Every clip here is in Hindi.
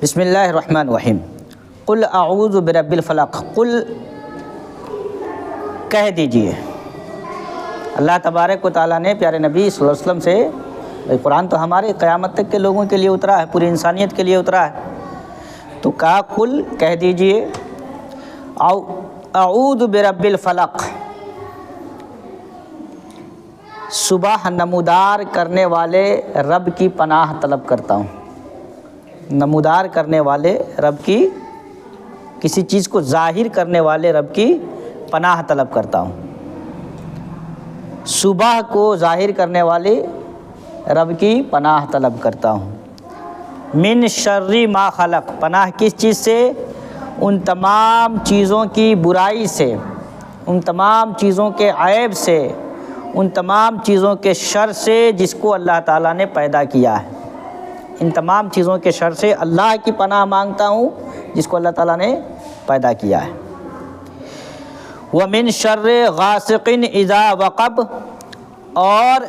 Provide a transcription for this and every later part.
बिस्मिल्लाहिर्रहमानिर्रहीम। कुल अऊज़ु बिरब्बिल फ़लक़, कुल कह दीजिए। अल्लाह तबारक व तआला ने प्यारे नबी सल्लल्लाहु अलैहि वसल्लम से, भाई कुरान तो हमारे क़यामत तक के लोगों के लिए उतरा है, पूरी इंसानियत के लिए उतरा है, तो कहा कुल कह दीजिए अऊज़ु बिरब्बिल फ़लक़, सुबह नमूदार करने वाले रब की पनाह तलब करता हूँ। नमूदार करने वाले रब की, किसी चीज़ को ज़ाहिर करने वाले रब की पनाह तलब करता हूँ। सुबह को ज़ाहिर करने वाले रब की पनाह तलब करता हूँ। मिन शर्री मा खलक, पनाह किस चीज़ से? उन तमाम चीज़ों की बुराई से, उन तमाम चीज़ों के ऐब से, उन तमाम चीज़ों के शर से जिसको अल्लाह ताला ने पैदा किया है। इन तमाम चीज़ों के शर से अल्लाह की पनाह मांगता हूँ जिसको अल्लाह ताला ने पैदा किया है। व मिन शर्रि गासिकिन इज़ा वक़ब, और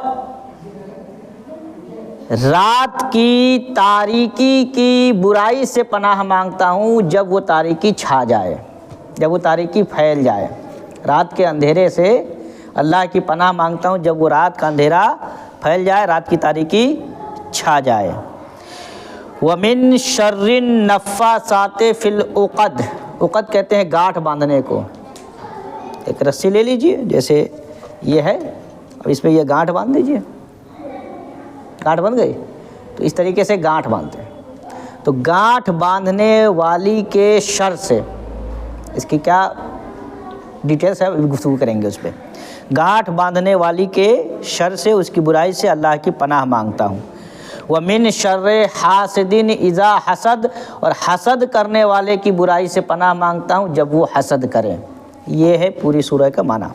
रात की तारीकी की बुराई से पनाह मांगता हूँ जब वो तारीकी छा जाए, जब वो तारीकी फैल जाए। रात के अंधेरे से अल्लाह की पनाह मांगता हूँ जब वो रात का अंधेरा फैल जाए, रात की तारीकी छा जाए। व मिन शर्रिन नफ़्फ़ासाति फ़िल उक़द, उक़द कहते हैं गांठ बांधने को। एक रस्सी ले लीजिए, जैसे ये है, अब इस पर यह गांठ बांध दीजिए, गांठ बन गई, तो इस तरीके से गांठ बांधते हैं। तो गांठ बांधने वाली के शर से, इसकी क्या डिटेल्स है अभी गुफ्तगू करेंगे उस पर। गांठ बांधने वाली के शर से, उसकी बुराई से अल्लाह की पनाह मांगता हूँ। व मिन शर्रे हासिदिन इज़ा हसद, और हसद करने वाले की बुराई से पनाह मांगता हूँ जब वो हसद करें। ये है पूरी सूरह का माना।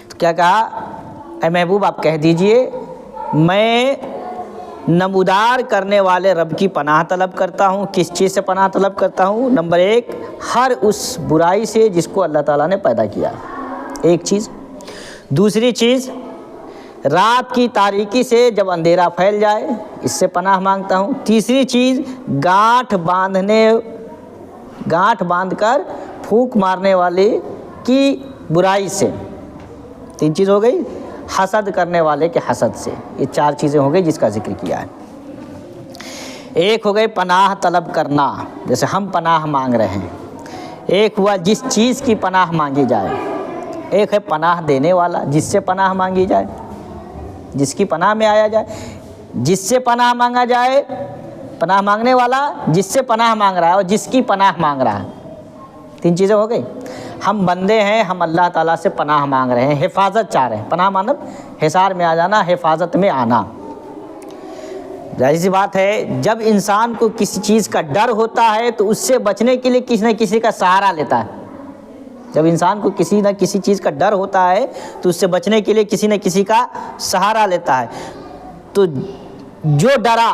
तो क्या कहा? ऐ महबूब आप कह दीजिए मैं नमूदार करने वाले रब की पनाह तलब करता हूँ। किस चीज़ से पनाह तलब करता हूँ? नंबर एक, हर उस बुराई से जिसको अल्लाह ताला ने पैदा किया, एक चीज़। दूसरी चीज़, रात की तारीकी से जब अंधेरा फैल जाए, इससे पनाह मांगता हूँ। तीसरी चीज़, गांठ बांधकर फूंक मारने वाले की बुराई से। तीन चीज़ हो गई। हसद करने वाले के हसद से। ये चार चीज़ें हो गई जिसका जिक्र किया है। एक हो गई पनाह तलब करना, जैसे हम पनाह मांग रहे हैं। एक हुआ जिस चीज़ की पनाह मांगी जाए। एक है पनाह देने वाला, जिससे पनाह मांगी जाए, जिसकी पनाह में आया जाए। जिससे पनाह मांगा जाए, पनाह मांगने वाला जिससे पनाह मांग रहा है, और जिसकी पनाह मांग रहा है। तीन चीज़ें हो गई। हम बंदे हैं, हम अल्लाह ताला से पनाह मांग रहे हैं, हिफाजत चाह रहे हैं। पनाह मानब हिसार में आ जाना, हिफाजत में आना। जाहिर सी बात है, जब इंसान को किसी चीज़ का डर होता है तो उससे बचने के लिए किसी न किसी का सहारा लेता है। जब इंसान को किसी न किसी चीज़ का डर होता है तो उससे बचने के लिए किसी न किसी का सहारा लेता है। तो जो डरा,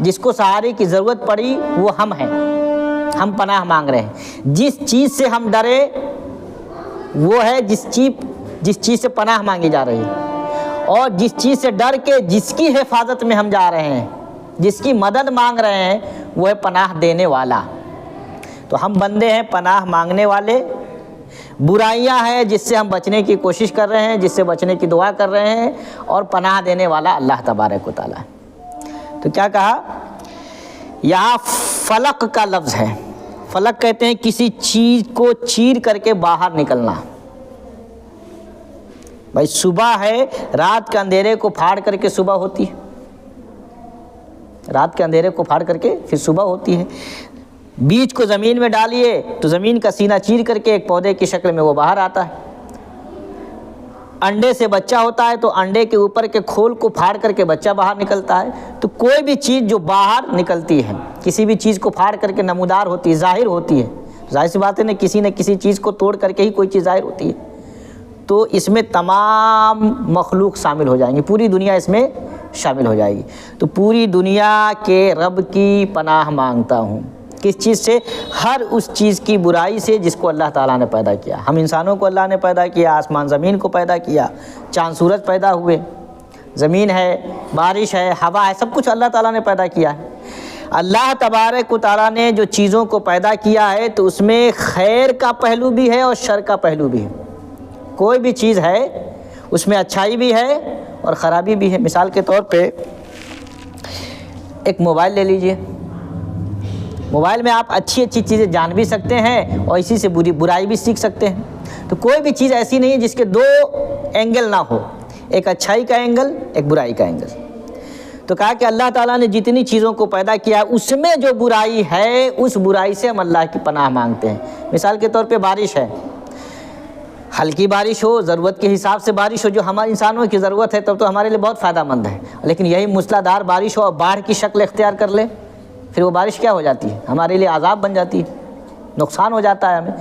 जिसको सहारे की ज़रूरत पड़ी, वो हम हैं। हम पनाह मांग रहे हैं। जिस चीज़ से हम डरे वो है जिस चीज़ से पनाह मांगी जा रही है। और जिस चीज़ से डर के जिसकी हिफाजत में हम जा रहे हैं, जिसकी मदद मांग रहे हैं, वो है पनाह देने वाला। तो हम बंदे हैं पनाह मांगने वाले। बुराइयां हैं जिससे हम बचने की कोशिश कर रहे हैं, जिससे बचने की दुआ कर रहे हैं, और पनाह देने वाला अल्लाह तबारक व तआला। तो क्या कहा? यहाँ फलक का लफ्ज़ है। फलक कहते हैं किसी चीज़ को चीर करके बाहर निकलना। भाई सुबह है, रात के अंधेरे को फाड़ करके सुबह होती है। रात के अंधेरे को फाड़ करके फिर सुबह होती है। बीज को ज़मीन में डालिए तो ज़मीन का सीना चीर करके एक पौधे की शक्ल में वो बाहर आता है। अंडे से बच्चा होता है तो अंडे के ऊपर के खोल को फाड़ करके बच्चा बाहर निकलता है। तो कोई भी चीज़ जो बाहर निकलती है, किसी भी चीज़ को फाड़ करके नमूदार होती है, ज़ाहिर होती है। जाहिर सी बात है ना, किसी न किसी चीज़ को तोड़ करके ही कोई चीज़ ज़ाहिर होती है। तो इसमें तमाम मखलूक शामिल हो जाएंगी, पूरी दुनिया इसमें शामिल हो जाएगी। तो पूरी दुनिया के रब की पनाह मांगता हूँ। किस चीज़ से? हर उस चीज़ की बुराई से जिसको अल्लाह ताला ने पैदा किया। हम इंसानों को अल्लाह ने पैदा किया, आसमान ज़मीन को पैदा किया, चाँद सूरज पैदा हुए, ज़मीन है, बारिश है, हवा है, सब कुछ अल्लाह ताला ने पैदा किया है। अल्लाह तबारक व तआला ने जो चीज़ों को पैदा किया है तो उसमें खैर का पहलू भी है और शर का पहलू भी है। कोई भी चीज़ है उसमें अच्छाई भी है और ख़राबी भी है। मिसाल के तौर पे एक मोबाइल ले लीजिए, मोबाइल में आप अच्छी अच्छी चीज़ें जान भी सकते हैं और इसी से बुराई भी सीख सकते हैं। तो कोई भी चीज़ ऐसी नहीं है जिसके दो एंगल ना हो, एक अच्छाई का एंगल, एक बुराई का एंगल। तो कहा कि अल्लाह ताला ने जितनी चीज़ों को पैदा किया उसमें जो बुराई है उस बुराई से हम अल्लाह की पनाह मांगते हैं। मिसाल के तौर पे बारिश है, हल्की बारिश हो, ज़रूरत के हिसाब से बारिश हो, जो हमारे इंसानों की ज़रूरत है तब तो हमारे लिए बहुत फ़ायदेमंद है। लेकिन यही मूसलाधार बारिश हो और बाढ़ की शक्ल इख्तियार कर ले, फिर वो बारिश क्या हो जाती है, हमारे लिए अज़ाब बन जाती है, नुकसान हो जाता है हमें।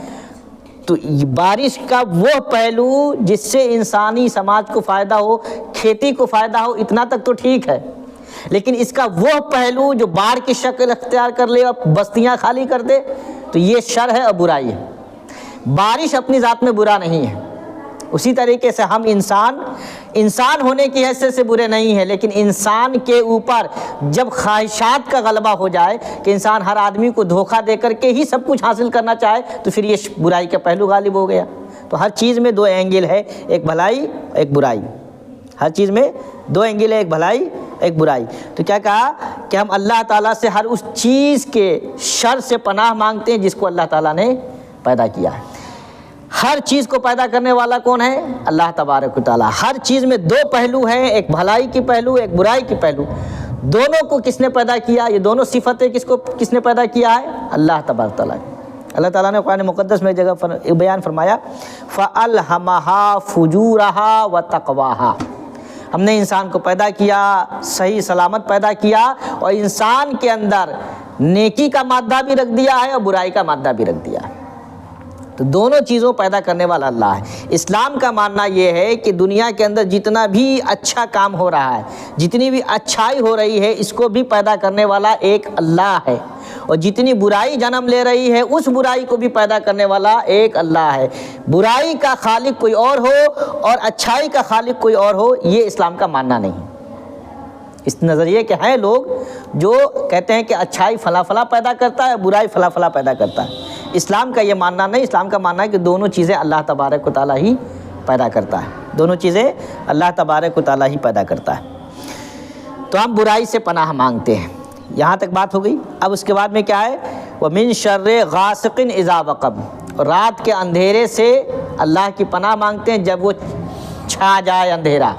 तो बारिश का वो पहलू जिससे इंसानी समाज को फ़ायदा हो, खेती को फ़ायदा हो, इतना तक तो ठीक है। लेकिन इसका वो पहलू जो बाढ़ की शक्ल इख्तियार कर ले और बस्तियां खाली कर दे, तो ये शर है और बुराई है। बारिश अपनी ज़ात में बुरा नहीं है। उसी तरीके से हम इंसान होने की हैसियत से बुरे नहीं हैं, लेकिन इंसान के ऊपर जब ख्वाहिशात का गलबा हो जाए कि इंसान हर आदमी को धोखा दे करके ही सब कुछ हासिल करना चाहे, तो फिर ये बुराई का पहलू गालिब हो गया। तो हर चीज़ में दो एंगल है, एक भलाई एक बुराई। हर चीज़ में दो एंगल है, एक भलाई एक बुराई। तो क्या कहा कि हम अल्लाह ताला से हर उस चीज़ के शर से पनाह मांगते हैं जिसको अल्लाह ताला ने पैदा किया है। हर चीज़ को पैदा करने वाला कौन है? अल्लाह तबारक व तआला। हर चीज़ में दो पहलू हैं, एक भलाई की पहलू, एक बुराई की पहलू। दोनों को किसने पैदा किया? ये दोनों सिफतें किसने पैदा किया है? अल्लाह तबारक व तआला। अल्लाह ताला ने कुरान मुक़द्दस में एक जगह बयान फरमाया, फ़अल्हमहा फुजूरहा व तक़वाहा। हमने इंसान को पैदा किया, सही सलामत पैदा किया और इंसान के अंदर नेकी का मादा भी रख दिया है और बुराई का मादा भी रख दिया है। तो दोनों चीज़ों पैदा करने वाला अल्लाह है। इस्लाम का मानना ये है कि दुनिया के अंदर जितना भी अच्छा काम हो रहा है, जितनी भी अच्छाई हो रही है, इसको भी पैदा करने वाला एक अल्लाह है। और जितनी बुराई जन्म ले रही है उस बुराई को भी पैदा करने वाला एक अल्लाह है। बुराई का खालिक कोई और हो और अच्छाई का खालिक कोई और हो, ये इस्लाम का मानना नहीं। इस नज़रिए के हैं लोग जो कहते हैं कि अच्छाई फला फला पैदा करता है, बुराई फला फला पैदा करता है। इस्लाम का ये मानना नहीं। इस्लाम का मानना है कि दोनों चीज़ें अल्लाह तबारक व तआला ही पैदा करता है। दोनों चीज़ें अल्लाह तबारक व तआला ही पैदा करता है। तो हम बुराई से पनाह मांगते हैं। यहाँ तक बात हो गई। अब उसके बाद में क्या है? व मिन शर्रे गासिकिन इज़ा वक़ब। रात के अंधेरे से अल्लाह की पनाह मांगते हैं जब वो छा जाए अंधेरा।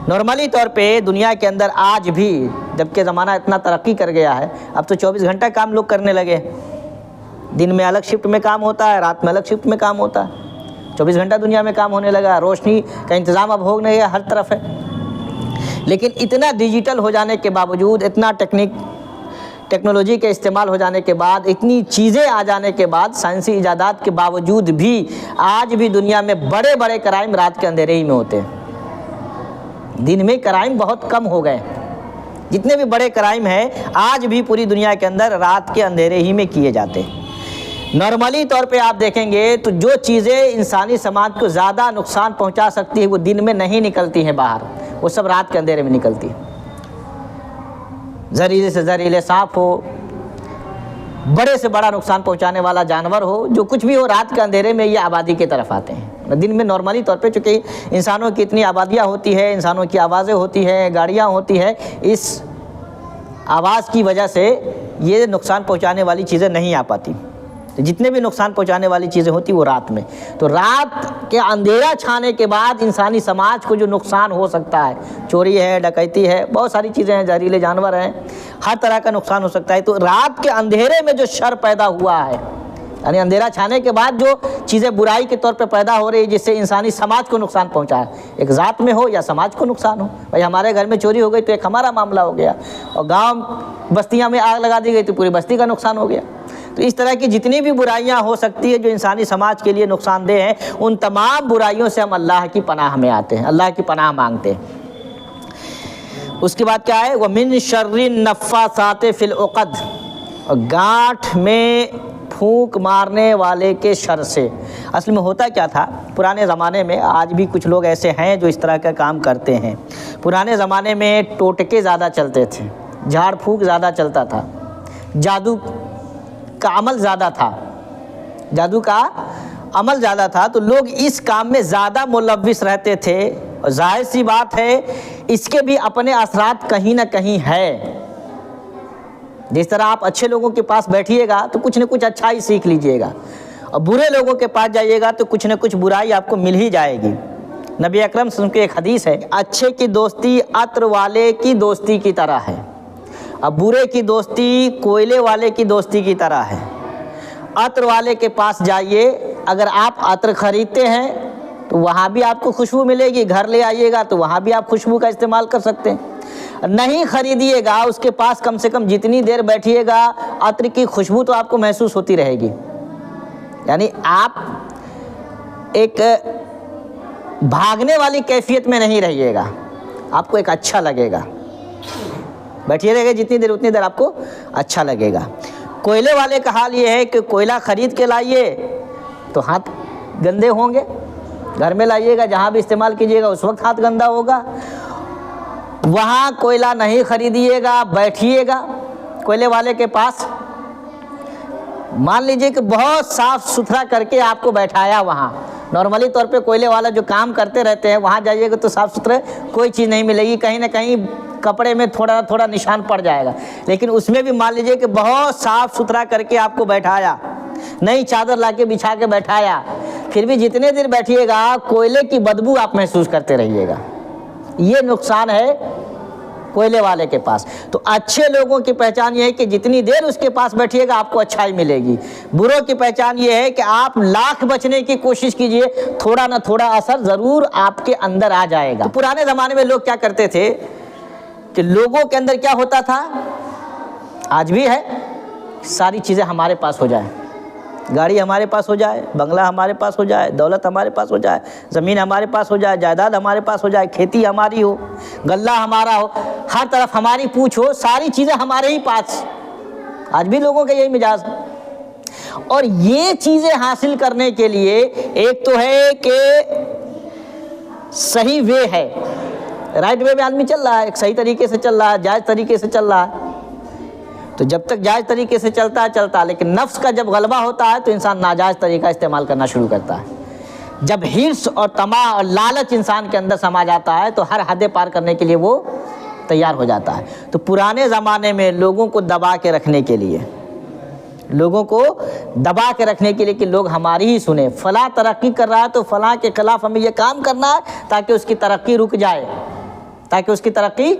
नॉर्मली तौर पे दुनिया के अंदर आज भी, जबकि ज़माना इतना तरक्की कर गया है, अब तो 24 घंटा काम लोग करने लगे। दिन में अलग शिफ्ट में काम होता है, रात में अलग शिफ्ट में काम होता है। 24 घंटा दुनिया में काम होने लगा। रोशनी का इंतज़ाम अब होने लगा, हर तरफ है। लेकिन इतना डिजिटल हो जाने के बावजूद, इतना टेक्नोलॉजी के इस्तेमाल हो जाने के बाद, इतनी चीज़ें आ जाने के बाद, साइंसी इजादात के बावजूद भी आज भी दुनिया में बड़े बड़े क्राइम रात के अंधेरे ही में होते हैं। दिन में क्राइम बहुत कम हो गए। जितने भी बड़े क्राइम हैं आज भी पूरी दुनिया के अंदर रात के अंधेरे ही में किए जाते हैं। नॉर्मली तौर पे आप देखेंगे तो जो चीज़ें इंसानी समाज को ज़्यादा नुकसान पहुंचा सकती है वो दिन में नहीं निकलती हैं बाहर, वो सब रात के अंधेरे में निकलती है। जहरीले से जहरीले सांप हो, बड़े से बड़ा नुकसान पहुंचाने वाला जानवर हो, जो कुछ भी हो, रात के अंधेरे में ये आबादी की तरफ आते हैं। दिन में नॉर्मली तौर पे चूँकि इंसानों की इतनी आबादियाँ होती है, इंसानों की आवाज़ें होती हैं, गाड़ियाँ होती हैं, इस आवाज़ की वजह से ये नुकसान पहुंचाने वाली चीज़ें नहीं आ पाती। तो जितने भी नुकसान पहुंचाने वाली चीज़ें होती वो रात में। तो रात के अंधेरा छाने के बाद इंसानी समाज को जो नुकसान हो सकता है, चोरी है, डकैती है, बहुत सारी चीज़ें हैं, जहरीले जानवर हैं, हर तरह का नुकसान हो सकता है। तो रात के अंधेरे में जो शर पैदा हुआ है, यानी अंधेरा छाने के बाद जो चीज़ें बुराई के तौर पे पैदा हो रही है जिससे इंसानी समाज को नुकसान पहुंचा है, एक ज़ात में हो या समाज को नुकसान हो। भाई हमारे घर में चोरी हो गई तो एक हमारा मामला हो गया, और गांव बस्तियां में आग लगा दी गई तो पूरी बस्ती का नुकसान हो गया। तो इस तरह की जितनी भी बुराइयां हो सकती है जो इंसानी समाज के लिए नुकसानदेह हैं, उन तमाम बुराइयों से हम अल्लाह की पनाह में आते हैं, अल्लाह की पनाह मांगते हैं। उसके बाद क्या है? वह मिन शर्रि नफ़्फ़ासाति फ़िल उक़द, और गांठ में फूंक मारने वाले के शर से। असल में होता क्या था पुराने ज़माने में, आज भी कुछ लोग ऐसे हैं जो इस तरह का काम करते हैं। पुराने ज़माने में टोटके ज़्यादा चलते थे, झाड़ फूक ज़्यादा चलता था, जादू का अमल ज़्यादा था, जादू का अमल ज़्यादा था, तो लोग इस काम में ज़्यादा मुलव्विस रहते थे। और जाहिर सी बात है इसके भी अपने असरात कहीं ना कहीं है। जिस तरह आप अच्छे लोगों के पास बैठिएगा तो कुछ न कुछ अच्छा ही सीख लीजिएगा, और बुरे लोगों के पास जाइएगा तो कुछ न कुछ बुराई आपको मिल ही जाएगी। नबी अकरम सल्लल्लाहु अलैहि वसल्लम की एक हदीस है, अच्छे की दोस्ती अत्र वाले की दोस्ती की तरह है, अब बुरे की दोस्ती कोयले वाले की दोस्ती की तरह है। अत्र वाले के पास जाइए, अगर आप अत्र खरीदते हैं तो वहाँ भी आपको खुशबू मिलेगी, घर ले आइएगा तो वहाँ भी आप खुशबू का इस्तेमाल कर सकते हैं। नहीं खरीदिएगा, उसके पास कम से कम जितनी देर बैठिएगा अत्र की खुशबू तो आपको महसूस होती रहेगी। यानी आप एक भागने वाली कैफियत में नहीं रहिएगा, आपको एक अच्छा लगेगा, बैठिए रहेगा जितनी देर उतनी देर आपको अच्छा लगेगा। कोयले वाले का हाल ये है कि कोयला खरीद के लाइए तो हाथ गंदे होंगे, घर में लाइएगा जहाँ भी इस्तेमाल कीजिएगा उस वक्त हाथ गंदा होगा। वहाँ कोयला नहीं खरीदिएगा, बैठिएगा कोयले वाले के पास, मान लीजिए कि बहुत साफ़ सुथरा करके आपको बैठाया वहाँ। नॉर्मली तौर पे कोयले वाला जो काम करते रहते हैं वहाँ जाइएगा तो साफ़ सुथरा कोई चीज़ नहीं मिलेगी, कहीं ना कहीं कपड़े में थोड़ा थोड़ा निशान पड़ जाएगा। लेकिन उसमें भी मान लीजिए कि बहुत साफ़ सुथरा करके आपको बैठाया, नई चादर लाके बिछा के बैठाया, फिर भी जितने देर बैठिएगा कोयले की बदबू आप महसूस करते रहिएगा। ये नुकसान है कोयले वाले के पास। तो अच्छे लोगों की पहचान ये है कि जितनी देर उसके पास बैठिएगा आपको अच्छाई मिलेगी। बुरों की पहचान ये है कि आप लाख बचने की कोशिश कीजिए, थोड़ा ना थोड़ा असर ज़रूर आपके अंदर आ जाएगा। तो पुराने ज़माने में लोग क्या करते थे कि लोगों के अंदर क्या होता था, आज भी है, सारी चीज़ें हमारे पास हो जाए, गाड़ी हमारे पास हो जाए, बंगला हमारे पास हो जाए, दौलत हमारे पास हो जाए, ज़मीन हमारे पास हो जाए, जायदाद हमारे पास हो जाए, खेती हमारी हो, गल्ला हमारा हो, हर तरफ हमारी पूछ हो, सारी चीज़ें हमारे ही पास। आज भी लोगों का यही मिजाज है। और ये चीज़ें हासिल करने के लिए एक तो है कि सही वे है, राइट वे में आदमी चल रहा है, एक सही तरीके से चल रहा है, जायज़ तरीके से चल रहा है, तो जब तक जायज़ तरीके से चलता है, लेकिन नफ्स का जब गलबा होता है तो इंसान नाजायज़ तरीका इस्तेमाल करना शुरू करता है। जब हिर्स और तमा और लालच इंसान के अंदर समा जाता है तो हर हदें पार करने के लिए वो तैयार हो जाता है। तो पुराने ज़माने में लोगों को दबा के रखने के लिए, लोगों को दबा के रखने के लिए कि लोग हमारी ही सुने, फ़लाँ तरक्की कर रहा है तो फ़लाँ के ख़िलाफ़ हमें ये काम करना है ताकि उसकी तरक्की रुक जाए, ताकि उसकी तरक्की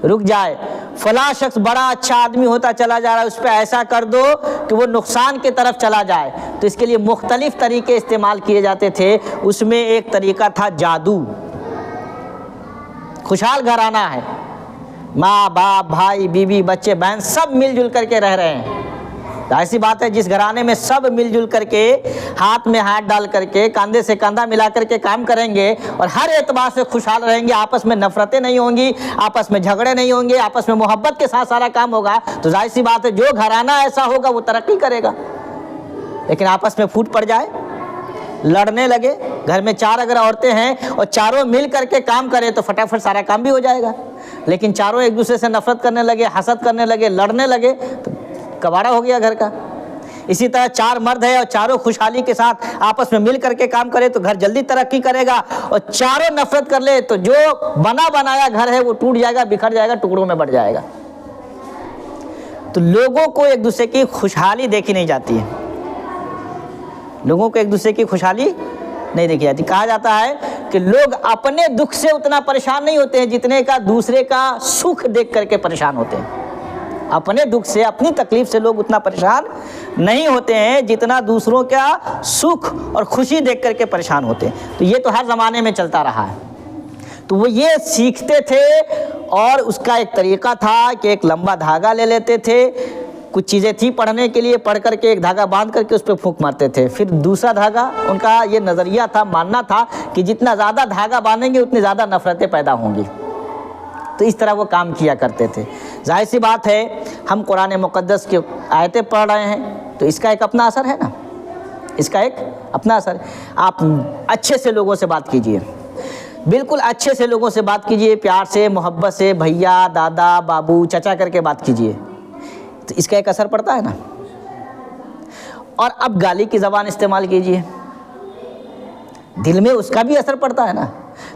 रुक जाए। फला शख्स बड़ा अच्छा आदमी होता चला जा रहा है, उस पर ऐसा कर दो कि वो नुकसान की तरफ चला जाए। तो इसके लिए मुख्तलिफ़ तरीके इस्तेमाल किए जाते थे। उसमें एक तरीका था जादू। खुशहाल घराना है, माँ बाप भाई बीवी बच्चे बहन सब मिलजुल करके रह रहे हैं। ऐसी बात है जिस घराने में सब मिलजुल करके हाथ में हाथ डाल करके कंधे से कंधा मिला करके काम करेंगे और हर एतबार से खुशहाल रहेंगे, आपस में नफरतें नहीं होंगी, आपस में झगड़े नहीं होंगे, आपस में मोहब्बत के साथ सारा काम होगा, तो जाहिर सी बात है जो घराना ऐसा होगा वो तरक्की करेगा। लेकिन आपस में फूट पड़ जाए, लड़ने लगे, घर में चार अगर औरतें हैं और चारों मिल करके काम करें तो फटाफट सारा काम भी हो जाएगा। लेकिन चारों एक दूसरे से नफरत करने लगे, हसद करने लगे, लड़ने लगे तो कबाड़ा हो गया घर का। इसी तरह चार मर्द है और चारों खुशहाली के साथ आपस में मिल करके काम करे तो घर जल्दी तरक्की करेगा, और चारों नफरत कर ले तो जो बना बनाया घर है वो टूट जाएगा, बिखर जाएगा, टुकड़ों में बढ़ जाएगा। तो लोगों को एक दूसरे की खुशहाली देखी नहीं जाती है, लोगों को एक दूसरे की खुशहाली नहीं देखी जाती। कहा जाता है कि लोग अपने दुख से उतना परेशान नहीं होते हैं जितने का दूसरे का सुख देख करके परेशान होते हैं। अपने दुख से, अपनी तकलीफ से लोग उतना परेशान नहीं होते हैं जितना दूसरों का सुख और खुशी देख करके परेशान होते हैं। तो ये तो हर ज़माने में चलता रहा है। तो वो ये सीखते थे और उसका एक तरीका था कि एक लंबा धागा ले लेते थे, कुछ चीज़ें थी पढ़ने के लिए, पढ़ करके एक धागा बांध करके उस पर फूंक मारते थे, फिर दूसरा धागा, उनका ये नज़रिया था, मानना था कि जितना ज़्यादा धागा बांधेंगे उतनी ज़्यादा नफ़रतें पैदा होंगी। तो इस तरह वो काम किया करते थे। जाहिर सी बात है हम कुरान मुक़द्दस की आयतें पढ़ रहे हैं तो इसका एक अपना असर है ना, इसका एक अपना असर है। आप अच्छे से लोगों से बात कीजिए, बिल्कुल अच्छे से लोगों से बात कीजिए, प्यार से, मोहब्बत से, भैया, दादा, बाबू, चाचा करके बात कीजिए, तो इसका एक असर पड़ता है ना। और अब गाली की ज़बान इस्तेमाल कीजिए, दिल में उसका भी असर पड़ता है ना।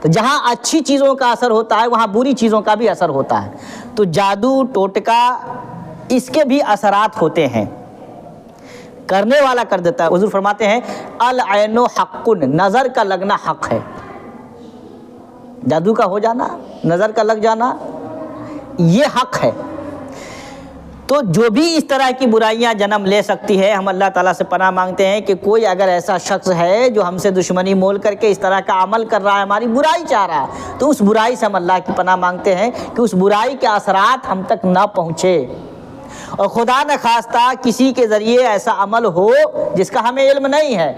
तो जहाँ अच्छी चीज़ों का असर होता है वहाँ बुरी चीज़ों का भी असर होता है। तो जादू, टोटका, इसके भी असरात होते हैं, करने वाला कर देता है। हुज़ूर फरमाते हैं अल ऐनो हक़्क़ुन, नज़र का लगना हक़ है। जादू का हो जाना, नज़र का लग जाना, ये हक़ है। तो जो भी इस तरह की बुराइयां जन्म ले सकती है, हम अल्लाह ताला से पनाह मांगते हैं कि कोई अगर ऐसा शख्स है जो हमसे दुश्मनी मोल करके इस तरह का अमल कर रहा है, हमारी बुराई चाह रहा है, तो उस बुराई से हम अल्लाह की पनाह मांगते हैं कि उस बुराई के असरात हम तक ना पहुँचे। और खुदा न खास्ता किसी के ज़रिए ऐसा अमल हो जिसका हमें इल्म नहीं है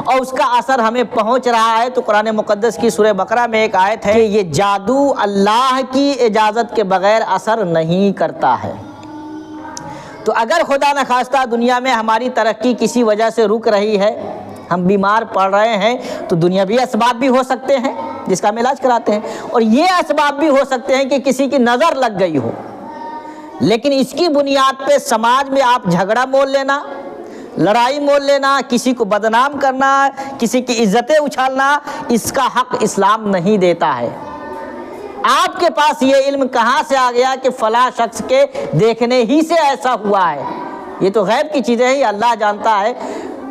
और उसका असर हमें पहुंच रहा है, तो कुरान मुक़द्दस की सूरह बकरा में एक आयत है कि ये जादू अल्लाह की इजाज़त के बग़ैर असर नहीं करता है। तो अगर खुदा न खास्ता दुनिया में हमारी तरक्की किसी वजह से रुक रही है, हम बीमार पड़ रहे हैं, तो दुनियावी असबाब भी हो सकते हैं जिसका हम इलाज कराते हैं, और ये असबाब भी हो सकते हैं कि किसी की नज़र लग गई हो। लेकिन इसकी बुनियाद पे समाज में आप झगड़ा मोल लेना, लड़ाई मोल लेना, किसी को बदनाम करना, किसी की इज्जतें उछालना, इसका हक़ इस्लाम नहीं देता है। आपके पास ये इल्म कहाँ से आ गया कि फ़लाँ शख्स के देखने ही से ऐसा हुआ है? ये तो गैब की चीज़ें हैं, ये अल्लाह जानता है,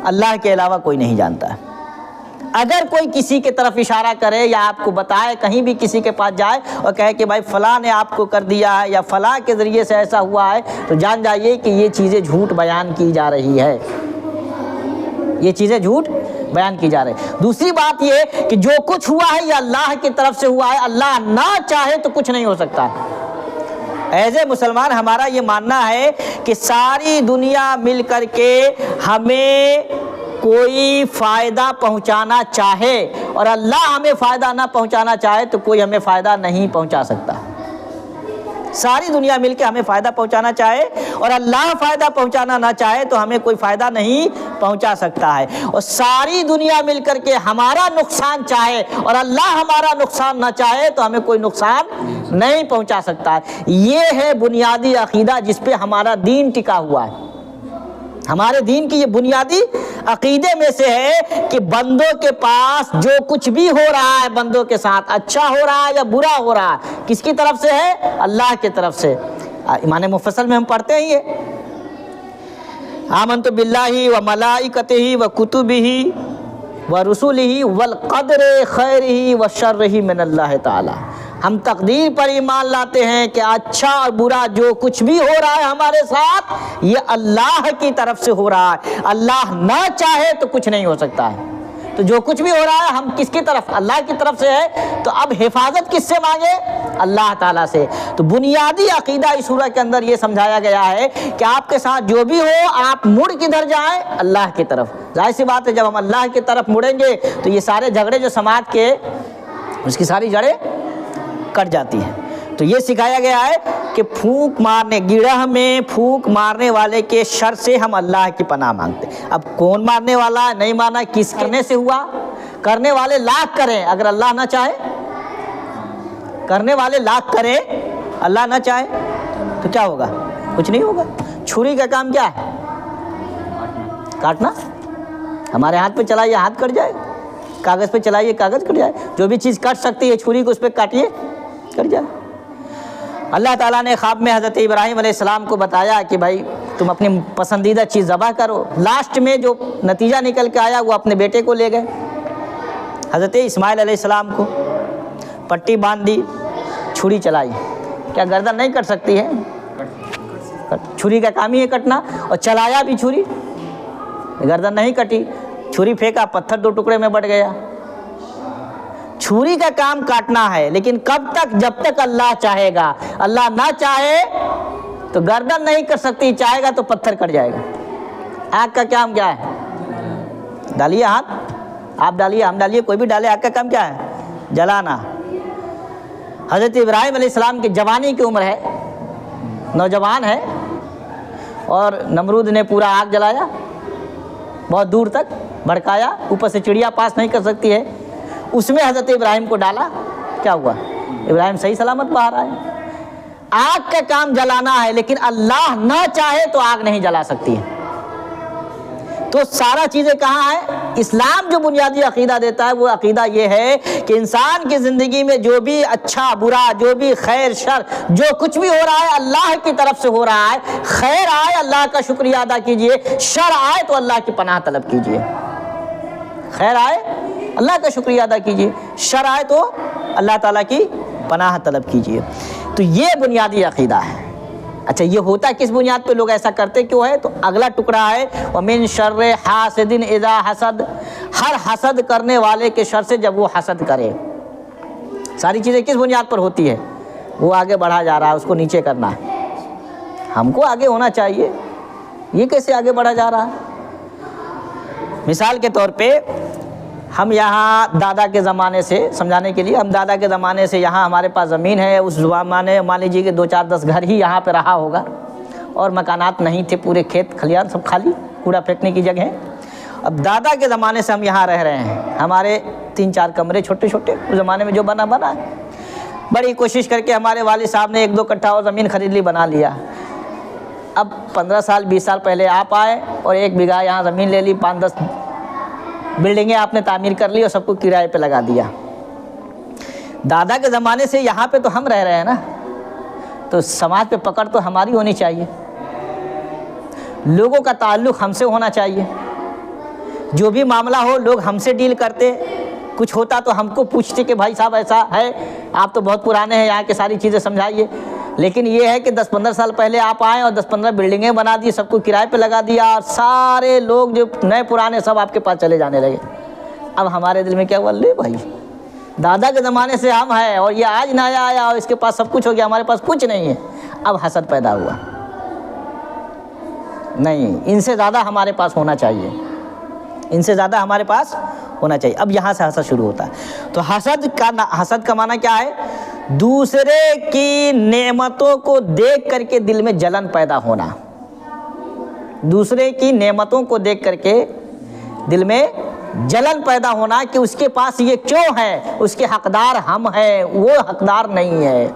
अल्लाह के अलावा कोई नहीं जानता है। अगर कोई किसी के तरफ इशारा करे या आपको बताए, कहीं भी किसी के पास जाए और कहे कि भाई फ़लाँ ने आपको कर दिया है या फ़लाँ के ज़रिए से ऐसा हुआ है, तो जान जाइए कि ये चीज़ें झूठ बयान की जा रही है, ये चीज़ें झूठ बयान की जा रही है। दूसरी बात ये कि जो कुछ हुआ है ये अल्लाह की तरफ से हुआ है, अल्लाह ना चाहे तो कुछ नहीं हो सकता है। एज ए मुसलमान हमारा ये मानना है कि सारी दुनिया मिल कर के हमें कोई फ़ायदा पहुंचाना चाहे और अल्लाह हमें फ़ायदा ना पहुंचाना चाहे तो कोई हमें फ़ायदा नहीं पहुंचा सकता। सारी दुनिया मिलकर हमें फ़ायदा पहुंचाना चाहे और अल्लाह फ़ायदा पहुंचाना ना चाहे तो हमें कोई फ़ायदा नहीं पहुंचा सकता है। और सारी दुनिया मिलकर के हमारा नुकसान चाहे और अल्लाह हमारा नुकसान ना चाहे तो हमें कोई नुकसान नहीं पहुंचा सकता है। ये है बुनियादी अक़ीदा जिस पे हमारा दीन टिका हुआ है। हमारे दीन की ये बुनियादी अक़ीदे में से है कि बंदों के पास जो कुछ भी हो रहा है बंदों के साथ, अच्छा हो रहा है या बुरा हो रहा है, किसकी तरफ से है? अल्लाह की तरफ से। ईमान मुफ़स्सल में हम पढ़ते हैं ये आमनतु बिल्लाहि व मलाइकतिही व कुतुबिही व रुसुलिही वल क़द्रि खैरिही व शर्रिही मिनल्लाहि ताला। हम तकदीर पर ईमान लाते हैं कि अच्छा और बुरा जो कुछ भी हो रहा है हमारे साथ ये अल्लाह की तरफ से हो रहा है, अल्लाह ना चाहे तो कुछ नहीं हो सकता है। तो जो कुछ भी हो रहा है हम किसकी तरफ? अल्लाह की तरफ से है। तो अब हिफाजत किससे मांगे? अल्लाह ताला से। तो बुनियादी अक़ीदा इस सूरह के अंदर ये समझाया गया है कि आपके साथ जो भी हो आप मुड़ किधर जाएं? अल्लाह की तरफ। जाहिर सी बात है जब हम अल्लाह की तरफ मुड़ेंगे तो ये सारे झगड़े जो समाज के उसकी सारी जड़ें कट जाती है। तो ये सिखाया गया है कि फूंक मारने, गिरह में फूंक मारने वाले के शर से हम अल्लाह की पनाह मांगते हैं। अब कौन मारने वाला है, नहीं मारना, किस करने से हुआ? करने वाले लाख करें, अगर अल्लाह ना चाहे, करने वाले लाख करें, अल्लाह ना चाहे तो क्या होगा? कुछ नहीं होगा। छुरी का काम क्या है? काटना। हमारे हाथ पे चलाइए हाथ कट जाए, कागज़ पे चलाइए कागज़ कट जाए। जो भी चीज़ कट सकती है छुरी को उस पर काटिए, कट जाए। अल्लाह ताला ने ख्वाब में हज़रत इब्राहीम अलैहिस्सलाम को बताया कि भाई तुम अपनी पसंदीदा चीज़ ज़बह करो। लास्ट में जो नतीजा निकल के आया वो अपने बेटे को ले गए, हज़रत इस्माइल अलैहिस्सलाम को पट्टी बांध दी, छुरी चलाई। क्या गर्दन नहीं कट सकती है? छुरी का काम ही है कटना, और चलाया भी छुरी, गर्दन नहीं कटी। छुरी फेंका, पत्थर दो टुकड़े में बट गया। छुरी का काम काटना है, लेकिन कब तक? जब तक अल्लाह चाहेगा। अल्लाह ना चाहे तो गर्दन नहीं कट सकती, चाहेगा तो पत्थर कट जाएगा। आग का काम क्या है? डालिए हाथ, आप डालिए, हम डालिए, कोई भी डाले, आग का काम क्या है? जलाना। हज़रत इब्राहीम अलैहिस्सलाम की जवानी की उम्र है, नौजवान है, और नमरूद ने पूरा आग जलाया, बहुत दूर तक भड़काया, ऊपर से चिड़िया पास नहीं कर सकती है, उसमें हज़रत इब्राहिम को डाला, क्या हुआ? इब्राहिम सही सलामत बाहर आए। आग का काम जलाना है, लेकिन अल्लाह ना चाहे तो आग नहीं जला सकती है। तो सारा चीज़ें कहाँ है? इस्लाम जो बुनियादी अकीदा देता है वो अकीदा ये है कि इंसान की ज़िंदगी में जो भी अच्छा बुरा, जो भी खैर शर, जो कुछ भी हो रहा है अल्लाह की तरफ से हो रहा है। खैर आए अल्लाह का शुक्रिया अदा कीजिए, शर आए तो अल्लाह की पनाह तलब कीजिए। खैर आए अल्लाह का शुक्रिया अदा कीजिए, शर आए तो अल्लाह ताला की पनाह तलब कीजिए। तो ये बुनियादी अकीदा है। अच्छा, ये होता किस बुनियाद पे लोग ऐसा करते क्यों है? तो अगला टुकड़ा है वमिन शर्रे हासिदिन इज़ा हसद, हर हसद करने वाले के शर से जब वो हसद करे। सारी चीज़ें किस बुनियाद पर होती है? वो आगे बढ़ा जा रहा है, उसको नीचे करना है। हमको आगे होना चाहिए, ये कैसे आगे बढ़ा जा रहा है? मिसाल के तौर पे हम यहाँ दादा के ज़माने से समझाने के लिए, हम दादा के ज़माने से यहाँ हमारे पास ज़मीन है। उस ज़माने मान लीजिए कि 2-4-10 घर ही यहाँ पे रहा होगा और मकानात नहीं थे, पूरे खेत खलियान सब खाली, कूड़ा फेंकने की जगह। अब दादा के ज़माने से हम यहाँ रह रहे हैं, हमारे 3-4 कमरे छोटे छोटे, उस ज़माने में जो बना बना है। बड़ी कोशिश करके हमारे वालिद साहब ने 1-2 कट्ठा और ज़मीन खरीद ली, बना लिया। अब 15 साल 20 साल पहले आप आए और 1 बीघा यहाँ ज़मीन ले ली, 5-10 बिल्डिंगें आपने तामीर कर ली और सबको किराए पे लगा दिया। दादा के ज़माने से यहाँ पे तो हम रह रहे हैं ना, तो समाज पे पकड़ तो हमारी होनी चाहिए, लोगों का ताल्लुक़ हमसे होना चाहिए। जो भी मामला हो लोग हमसे डील करते, कुछ होता तो हमको पूछते कि भाई साहब ऐसा है, आप तो बहुत पुराने हैं, यहाँ की सारी चीज़ें समझाइए। लेकिन ये है कि 10-15 साल पहले आप आए और 10-15 बिल्डिंगें बना दी, सबको किराए पे लगा दिया और सारे लोग जो नए पुराने सब आपके पास चले जाने लगे। अब हमारे दिल में क्या हुआ? ले भाई, दादा के ज़माने से हम हैं और ये आज नया आया और इसके पास सब कुछ हो गया, हमारे पास कुछ नहीं है। अब हसद पैदा हुआ। नहीं, इनसे ज़्यादा हमारे पास होना चाहिए, इनसे ज़्यादा हमारे पास होना चाहिए। अब यहाँ से हसद शुरू होता है। तो हसद का माना क्या है? दूसरे की नेमतों को देख करके दिल में जलन पैदा होना। दूसरे की नेमतों को देख करके दिल में जलन पैदा होना कि उसके पास ये क्यों है, उसके हकदार हम हैं, वो हकदार नहीं है।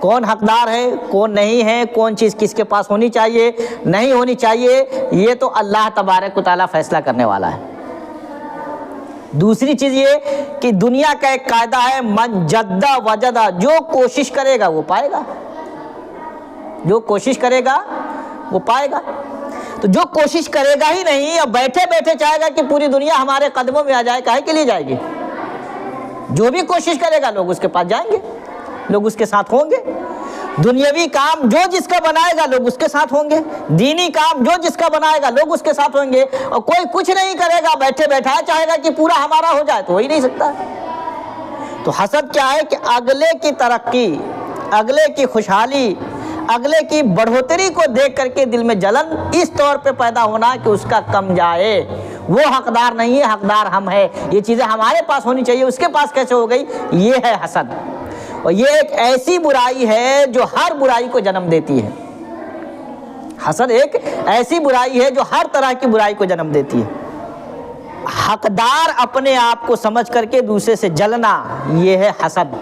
कौन हकदार है, कौन नहीं है, कौन चीज़ किसके पास होनी चाहिए, नहीं होनी चाहिए, ये तो अल्लाह तबारक व तआला फैसला करने वाला है। दूसरी चीज़ ये कि दुनिया का एक कायदा है, मन जद्दा वजदा, जो कोशिश करेगा वो पाएगा, जो कोशिश करेगा वो पाएगा। तो जो कोशिश करेगा ही नहीं और बैठे बैठे चाहेगा कि पूरी दुनिया हमारे कदमों में आ जाए, काहे के लिए जाएगी? जो भी कोशिश करेगा लोग उसके पास जाएंगे, लोग उसके साथ होंगे। दुनियावी काम जो जिसका बनाएगा लोग उसके साथ होंगे, दीनी काम जो जिसका बनाएगा लोग उसके साथ होंगे। और कोई कुछ नहीं करेगा, बैठे बैठा चाहेगा कि पूरा हमारा हो जाए, तो हो ही नहीं सकता। तो हसद क्या है कि अगले की तरक्की, अगले की खुशहाली, अगले की बढ़ोतरी को देख करके दिल में जलन इस तौर पे पैदा होना कि उसका कम जाए, वो हकदार नहीं है, हकदार हम है, ये चीज़ें हमारे पास होनी चाहिए, उसके पास कैसे हो गई? ये है हसद। और ये एक ऐसी बुराई है जो हर बुराई को जन्म देती है। हसद एक ऐसी बुराई है जो हर तरह की बुराई को जन्म देती है। हकदार अपने आप को समझ करके दूसरे से जलना, ये है हसद।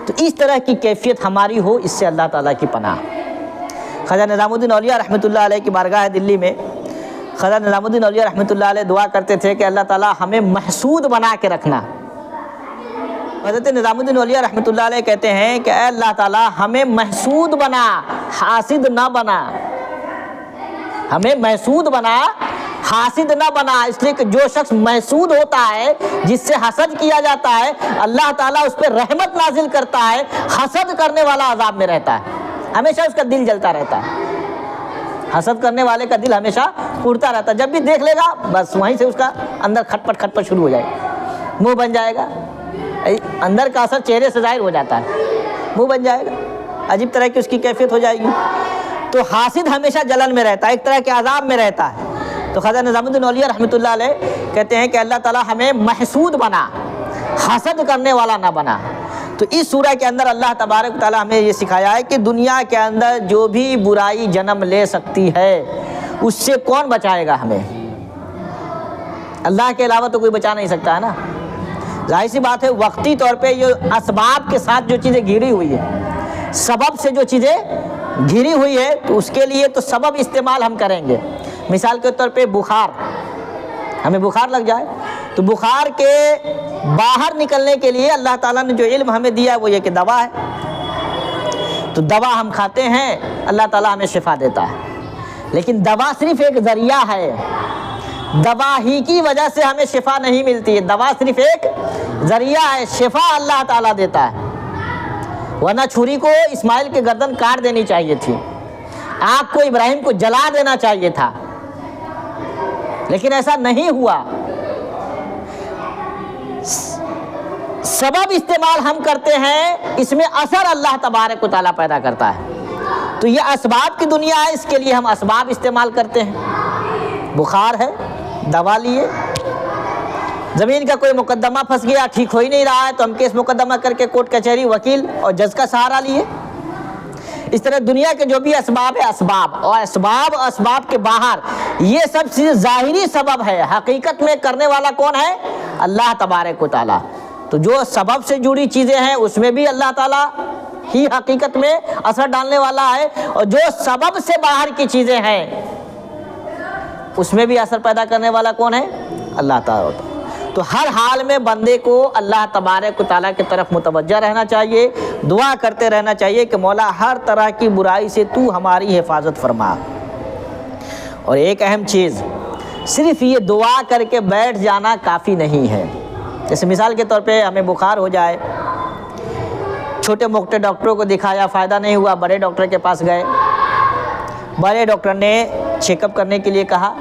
तो इस तरह की कैफियत हमारी हो, इससे अल्लाह ताला की पनाह। ख्वाजा निज़ामुद्दीन औलिया रहमतुल्लाह अलैह की बारगाह है दिल्ली में, ख्वाजा निज़ामुद्दीन औलिया रहमतुल्लाह अलैह दुआ करते थे कि अल्लाह ताला हमें महसूद बना के रखना। हज़रत निज़ामुद्दीन औलिया रहमतुल्लाह अलैह कहते हैं कि अल्लाह ताला हमें महसूद बना, हासिद ना बना, हमें महसूद बना, हासिद ना बना। इसलिए कि जो शख्स महसूद होता है, जिससे हसद किया जाता है, अल्लाह ताला उस पर रहमत नाजिल करता है। हसद करने वाला अजाब में रहता है, हमेशा उसका दिल जलता रहता है। हसद करने वाले का दिल हमेशा उड़ता रहता है, जब भी देख लेगा बस वहीं से उसका अंदर खटपट खटपट शुरू हो जाएगा, मुंह बन जाएगा। अंदर का असर चेहरे से जाहिर हो जाता है, मुंह बन जाएगा, अजीब तरह की उसकी कैफियत हो जाएगी। तो हासिद हमेशा जलन में रहता है, एक तरह के अजाब में रहता है। तो ख्वाजा निज़ामुद्दीन औलिया रहमतुल्लाह अलैह कहते हैं कि अल्लाह ताला हमें महसूद बना, हसद करने वाला ना बना। तो इस सूरह के अंदर अल्लाह तबारक व तआला हमें ये सिखाया है कि दुनिया के अंदर जो भी बुराई जन्म ले सकती है, उससे कौन बचाएगा हमें? अल्लाह के अलावा तो कोई बचा नहीं सकता है ना। जाहिर सी बात है, वक्ती तौर पे ये असबाब के साथ जो चीज़ें घिरी हुई है, सबब से जो चीज़ें घिरी हुई है, तो उसके लिए तो सबब इस्तेमाल हम करेंगे। मिसाल के तौर पे बुखार, हमें बुखार लग जाए तो बुखार के बाहर निकलने के लिए अल्लाह ताला ने जो इल्म हमें दिया वो ये कि दवा है, तो दवा हम खाते हैं, अल्लाह ताला हमें शिफा देता है। लेकिन दवा सिर्फ एक ज़रिया है, दवा ही की वजह से हमें शिफा नहीं मिलती है। दवा सिर्फ एक ज़रिया है, शिफा अल्लाह ताला देता है। वरना छुरी को इस्माइल के गर्दन काट देनी चाहिए थी, आग को इब्राहिम को जला देना चाहिए था, लेकिन ऐसा नहीं हुआ। सबब इस्तेमाल हम करते हैं, इसमें असर अल्लाह तबारक व तआला पैदा करता है। तो ये असबाब की दुनिया है, इसके लिए हम असबाब इस्तेमाल करते हैं। बुखार है, दवा लिए, ज़मीन का कोई मुकदमा फंस गया, ठीक हो ही नहीं रहा है, तो हम केस मुकदमा करके कोर्ट कचहरी, वकील और जज का सहारा लिए। इस तरह दुनिया के जो भी असबाब है, असबाब और असबाब के बाहर, ये सब चीज़ ज़ाहिरी सबब है, हकीकत में करने वाला कौन है? अल्लाह तबारक व तआला। तो जो सबब से जुड़ी चीज़ें हैं उसमें भी अल्लाह ताला ही हकीकत में असर डालने वाला है, और जो सबब से बाहर की चीज़ें हैं उसमें भी असर पैदा करने वाला कौन है? अल्लाह ताला। तो हर हाल में बंदे को अल्लाह तबारक व तआला की तरफ मुतवज्जा रहना चाहिए, दुआ करते रहना चाहिए कि मौला हर तरह की बुराई से तू हमारी हिफाजत फरमा। और एक अहम चीज़, सिर्फ ये दुआ करके बैठ जाना काफ़ी नहीं है। जैसे मिसाल के तौर पे हमें बुखार हो जाए, छोटे मोटे डॉक्टरों को दिखाया, फ़ायदा नहीं हुआ, बड़े डॉक्टर के पास गए, बड़े डॉक्टर ने चेकअप करने के लिए कहा,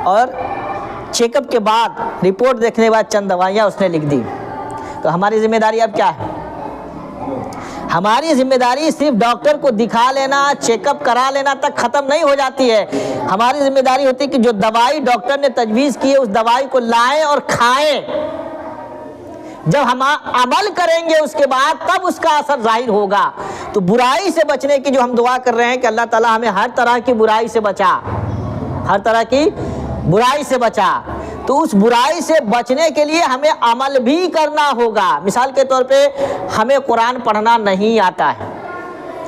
और चेकअप के बाद रिपोर्ट देखने के बाद चंद दवाइयाँ उसने लिख दी। तो हमारी जिम्मेदारी अब क्या है? हमारी जिम्मेदारी सिर्फ डॉक्टर को दिखा लेना, चेकअप करा लेना तक ख़त्म नहीं हो जाती है। हमारी जिम्मेदारी होती है कि जो दवाई डॉक्टर ने तजवीज़ की है उस दवाई को लाएं और खाएं। जब हम अमल करेंगे उसके बाद तब उसका असर जाहिर होगा। तो बुराई से बचने की जो हम दुआ कर रहे हैं कि अल्लाह ताला हमें हर तरह की बुराई से बचा, हर तरह की बुराई से बचा, तो उस बुराई से बचने के लिए हमें अमल भी करना होगा। मिसाल के तौर पे हमें कुरान पढ़ना नहीं आता है,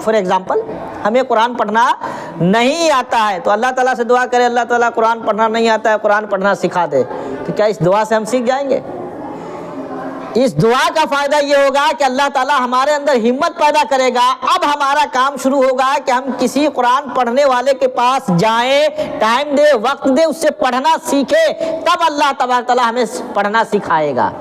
फॉर एग्जांपल हमें कुरान पढ़ना नहीं आता है, तो अल्लाह ताला से दुआ करें, अल्लाह ताला कुरान पढ़ना नहीं आता है, कुरान पढ़ना सिखा दे। तो क्या इस दुआ से हम सीख जाएंगे? इस दुआ का फ़ायदा ये होगा कि अल्लाह ताला हमारे अंदर हिम्मत पैदा करेगा। अब हमारा काम शुरू होगा कि हम किसी कुरान पढ़ने वाले के पास जाएं, टाइम दे, वक्त दे, उससे पढ़ना सीखे, तब अल्लाह तबारक ताला हमें पढ़ना सिखाएगा।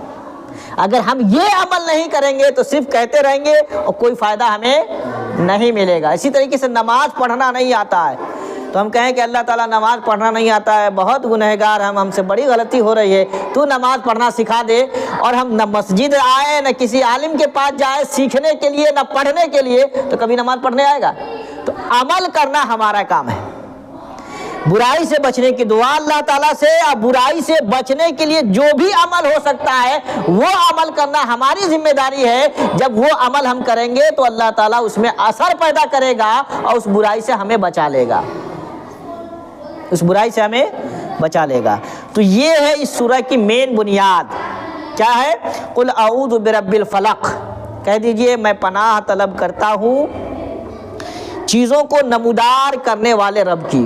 अगर हम ये अमल नहीं करेंगे तो सिर्फ कहते रहेंगे और कोई फ़ायदा हमें नहीं मिलेगा। इसी तरीके से नमाज पढ़ना नहीं आता है तो हम कहें कि अल्लाह ताला नमाज़ पढ़ना नहीं आता है, बहुत गुनहगार हम, हमसे बड़ी गलती हो रही है, तू नमाज़ पढ़ना सिखा दे। और हम न मस्जिद आए, न किसी आलिम के पास जाए सीखने के लिए, न पढ़ने के लिए, तो कभी नमाज़ पढ़ने आएगा? तो अमल करना हमारा काम है। बुराई से बचने की दुआ अल्लाह ताला से, और बुराई से बचने के लिए जो भी अमल हो सकता है वो अमल करना हमारी जिम्मेदारी है। जब वो अमल हम करेंगे तो अल्लाह ताला उसमें असर पैदा करेगा और उस बुराई से हमें बचा लेगा, उस बुराई से हमें बचा लेगा। तो ये है इस सूरह की मेन बुनियाद। क्या है? कुल अऊज़ु बिरब्बिल फलक, कह दीजिए मैं पनाह तलब करता हूँ चीज़ों को नमूदार करने वाले रब की,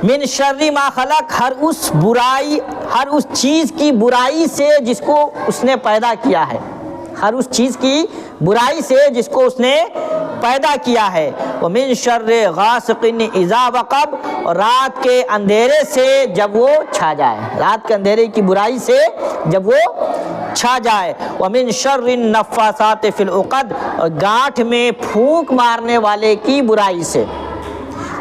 मिन शर्रि मा खलक, हर उस बुराई, हर उस चीज़ की बुराई से जिसको उसने पैदा किया है, हर उस चीज़ की बुराई से जिसको उसने पैदा किया है। वो मिन शर्रि गासिकिन इज़ा वक़ब, और रात के अंधेरे से जब वो छा जाए, रात के अंधेरे की बुराई से जब वो छा जाए। वो मिन शर्रि नफ़्फ़ासाति फ़िल उक़द, और गांठ में फूंक मारने वाले की बुराई से।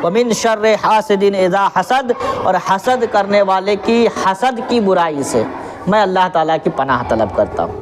वो मिन शर्रि हासिदिन इज़ा हसद, और हसद करने वाले की हसद की बुराई से। मैं अल्लाह ताला की पनाह तलब करता हूँ।